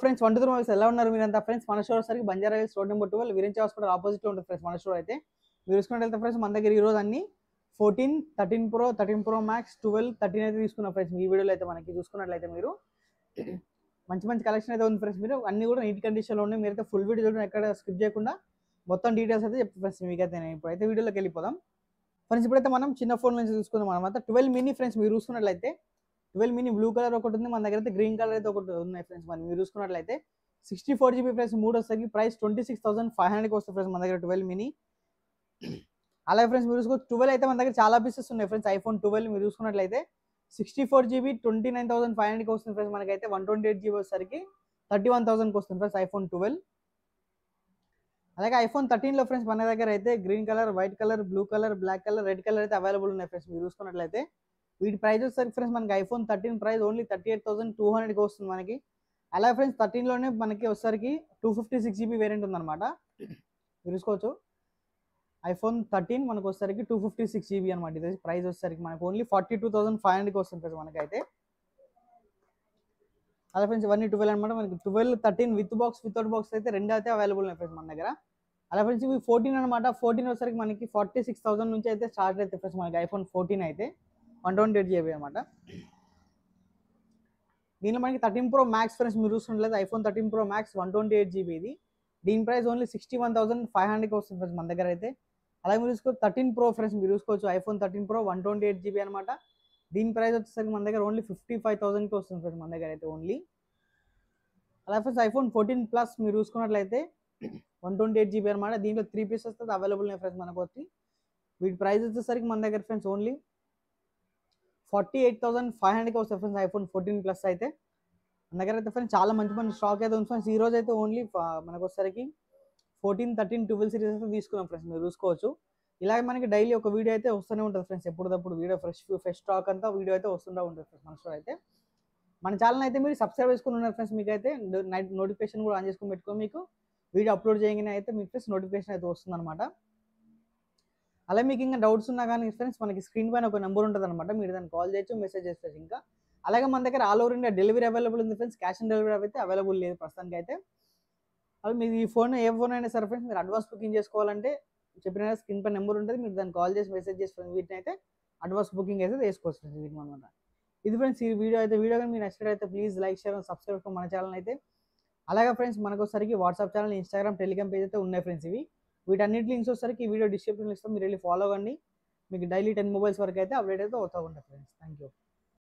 Friends 1 2 3 mobiles ఎలా ఉన్నారు మీరంతా ఫ్రెండ్స్? మన స్టోర్ వచ్చేసరికి Banjara hills road number 12 Virinchi hospital ఆపోజిట్లో ఉంటుంది ఫ్రెండ్స్ మన స్టోర్ అయితే. మీరు చూసుకున్నట్లయితే ఫ్రెండ్స్ మన దగ్గర ఈరోజు అన్ని 14, 13 Pro, 13 Pro Max, 12, 13 అయితే తీసుకున్నాం ఫ్రెండ్స్. ఈ వీడియోలో అయితే మనకి చూసుకున్నట్లయితే మీరు మంచి మంచి కలెక్షన్ అయితే ఉంది ఫ్రెండ్స్. మీరు అన్ని కూడా నీట్ కండిషన్లో ఉన్నాయి. మీరైతే ఫుల్ వీడియో చూడండి, ఎక్కడ స్కిప్ చేయకుండా మొత్తం డీటెయిల్స్ అయితే చెప్తాను ఫ్రెండ్స్ మీకైతే. నేను ఇప్పుడైతే వీడియోలోకి వెళ్ళిపోదాం ఫ్రెండ్స్. ఇప్పుడైతే మనం చిన్న ఫోన్ నుంచి చూసుకుందాం. మనం అంతా 12 మినీ ఫ్రెండ్స్. మీరు చూసుకున్నట్లయితే 12 మినీ బ్లూ కలర్ ఒకటి ఉంది, మన దగ్గర అయితే గ్రీన్ కలర్ అయితే ఒకటి ఉన్నాయి ఫ్రెండ్స్. మనం మీరు చూసుకున్నట్లయితే 64 GB ఫ్రెండ్స్. 3 వస్తాయి, ప్రైస్ 26,500కి వస్తుంది ఫ్రెండ్స్ మన దగ్గర 12 మినీ. అలాగే ఫ్రెండ్స్ మీరు చూసుకోవచ్చు 12 అయితే మన దగ్గర చాలా పీసెస్ ఉన్నాయి ఫ్రెండ్స్. ఐఫోన్ 12 మీరు చూసుకున్నట్లయితే 64 GB 29,500కి వస్తుంది ఫ్రెండ్స్. మనకైతే 128 GB వచ్చేసరికి 31,000కి వస్తుంది ఫ్రెండ్స్ ఐఫోన్ 12. అలాగే ఐఫోన్ 13లో ఫ్రెండ్స్ మన దగ్గర అయితే green colour, white colour, blue colour, black colour, red colour అయితే అవైలబుల్ ఉన్నాయి ఫ్రెండ్స్. మీరు చూసుకున్నట్లయితే వీటి ప్రైస్ వచ్చేసరికి ఫ్రెండ్స్ మనకి ఐఫోన్ 13 ప్రైస్ ఓన్లీ 38,200కి వస్తుంది మనకి. అలాగే ఫ్రెండ్స్ 13లోనే మనకి వచ్చేసరికి 256 GB వేరియంట్ ఉందన్నమాట. మీరు చూసుకోవచ్చు ఐఫోన్ 13 మనకు వచ్చేసరికి 256 GB అనమాట. ఇది ప్రైస్ వచ్చేసరికి మనకు ఓన్లీ 42,500కి వస్తుంది ఫ్రెండ్స్ మనకైతే. అలా ఫ్రెండ్స్ ఇవన్నీ 12 అనమాట. మనకి 12, 13 విత్ బాక్స్, వితౌట్ బాక్స్ అయితే రెండు అయితే అవైలబుల్ ఉన్నాయి ఫ్రెండ్స్ మన దగ్గర. అలా ఫ్రెండ్స్ ఇవి 14 అనమాట. 14 వచ్చేసరికి మనకి 46,000 నుంచి అయితే స్టార్ట్ అయితే ఫ్రెండ్స్ మనకి ఐఫోన్ 14 అయితే 128 GB అనమాట. దీనిలో మనకి 13 Pro Max ఫ్రెండ్స్ మీరు చూసుకున్నట్లయితే ఐఫోన్ 13 Pro Max 128 GB ఇది. దీని ప్రైస్ ఓన్లీ 61,500కి వస్తుంది ఫ్రెండ్స్ మన దగ్గర అయితే. అలాగే మీరు చూసుకోవచ్చు 13 Pro ఫ్రెండ్స్ మీరు చూసుకోవచ్చు ఐఫోన్ 13 Pro 128 GB అనమాట. దీని ప్రైస్ వచ్చేసరికి మన దగ్గర ఓన్లీ 55,000కి వస్తుంది ఫ్రెండ్స్ మన దగ్గర అయితే ఓన్లీ. అలాగే ఫ్రెండ్స్ ఐఫోన్ 14 Plus మీరు చూసుకున్నట్లయితే 128 GB అనమాట. దీంట్లో 3 పీసెస్ అయితే అవైలబుల్ ఉన్నాయి ఫ్రెండ్స్ మనకు వచ్చి. వీటి ప్రైస్ వచ్చేసరికి మన దగ్గర ఫ్రెండ్స్ ఓన్లీ 48,500కి వస్తుంది ఫ్రెండ్స్ ఐఫోన్ 14 Plus అయితే. మన దగ్గర అయితే ఫ్రెండ్స్ చాలా మంచి మంచి స్టాక్ అయితే ఉంది ఫ్రెండ్స్. ఈ రోజు అయితే ఓన్లీ మనకు వచ్చేసరికి 14, 13, 12 సిరీస్ అయితే తీసుకున్నాం ఫ్రెండ్స్. మీరు చూసుకోవచ్చు ఇలాగే మనకి డైలీ ఒక వీడియో అయితే వస్తూనే ఉంటుంది ఫ్రెండ్స్. ఎప్పుడప్పుడు వీడియో ఫ్రెష్ స్టాక్ అంతా వీడియో అయితే వస్తుంటూ ఉంటుంది ఫ్రెండ్స్ మన స్టోర్ అయితే. మన ఛానల్ అయితే మీరు సబ్స్క్రైబ్ చేసుకుని ఉన్నారు ఫ్రెండ్స్. మీకు అయితే నైట్ నోటిఫికేషన్ కూడా ఆన్ చేసుకుని పెట్టుకొని మీకు వీడియో అప్లోడ్ చేయగానే అయితే మీకు ఫ్రెండ్స్ నోటిఫికేషన్ అయితే వస్తుంది అనమాట. అలా మీకు ఇంకా డౌట్స్ ఉన్నా కానీ ఫ్రెండ్స్ మనకి స్క్రీన్ పైన ఒక నెంబర్ ఉంటుంది అనమాట. మీరు దాన్ని కాల్ చేయొచ్చు, మెసేజ్ చేస్తారు. ఇంకా అలాగే మన దగ్గర all over India delivery available ఉంది ఫ్రెండ్స్. క్యాష్ ఆన్ డెలివరీ అయితే అవైలబుల్ లేదు ప్రస్తుతానికి అయితే. అవి మీరు ఈ ఫోన్ ఏ ఫోన్ అయినా సరే ఫ్రెండ్స్ మీరు అడ్వాన్స్ బుకింగ్ చేసుకోవాలంటే చెప్పిన స్క్రీన్ పైన నెంబర్ ఉంటుంది. మీరు దాన్ని కాల్ చేసి మెసేజ్ చేసి వీటిని అయితే అడ్వాన్స్ బుకింగ్ అయితే వేసుకోవచ్చు ఫ్రెండ్స్ వీటిని అనమాట. ఇది ఫ్రెండ్స్ ఈ వీడియో అయితే. వీడియో కానీ మీరు నచ్చినట్లయితే please like, share and subscribe మన ఛానల్ అయితే. అలాగే ఫ్రెండ్స్ మనకు వచ్చేసరికి WhatsApp channel, Instagram, Telegram page అయితే ఉన్నాయి ఫ్రెండ్స్. ఇవి వీటన్నిటి లింక్స్ వచ్చేసరికి ఈ వీడియో డిస్క్రిప్షన్లో ఇస్తాం. మీరు వెళ్ళి ఫాలో అవ్వండి. మీకు డైలీ 10 మొబైల్స్ వరకు అయితే అప్డేట్ అయితే అవుతూ ఉంటాయి ఫ్రెండ్స్. Thank you.